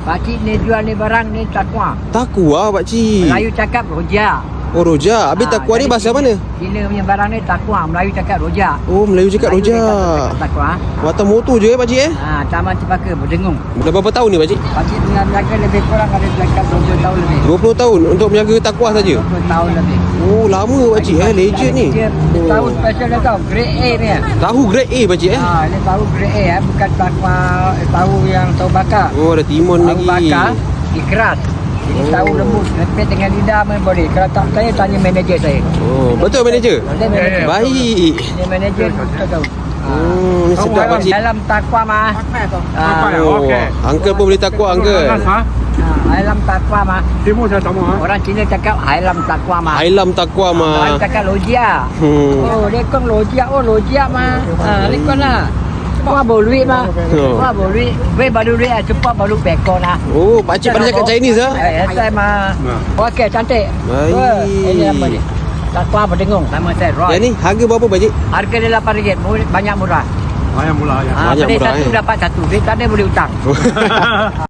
Pakcik ni jual ni barang ni takwa. Takwa pakcik. Melayu cakap rojak. Oh rojak. Habis takwa ni jadi bahasa mana? Cina punya barang ni takwa. Melayu cakap rojak. Oh Melayu cakap rojak. Takwa. Watan motor je pakcik Taman Cempaka berdengung. Dah berapa tahun ni pakcik? Pakcik dengan berjaga lebih kurang ada dekat 20 tahun lebih. 20 tahun untuk menjaga takwa saja. 20 tahun lebih. Oh lama pakcik legend ni. Dia tahu special dia tahu grade A ni. Tahu grade A pakcik Ini tahu grade A bukan takwa tahu yang tahu bakar. Oh ada timun Tahu lagi. bakar dikeras. Ini tahu lembut lepet dengan lidah pun boleh. Kalau tak saya tanya manager saya. Oh betul manager? Dia manager. Baik. Ini manager kita tahu. Ni sedap pakcik. Dalam takwa mah. Oh, uncle pun boleh takwa uncle. Ailam takwa mah. Timur saya tak mau. Orang Cina cakap ailam takwa mah. Ailam takwa mah. Orang cakap lojia. Hmm. Oh, lekong lojia. Oh, lojia mah. Lekong lah. Wah, boleh mah. Wah, boleh. Weh baru duit cepat baru bekon lah. Oh, pakcik pandai cakap Chinese ah. Saya mah. Okey, cantik. Baik. Ini apa ni? Takwa berdengung. Nama saya Roy. Yang ni harga berapa pakcik? Harga dia RM8. Banyak murah. Ayam mula ayam. Banyak Beli murah, satu dapat satu. Dia tak ada boleh hutang.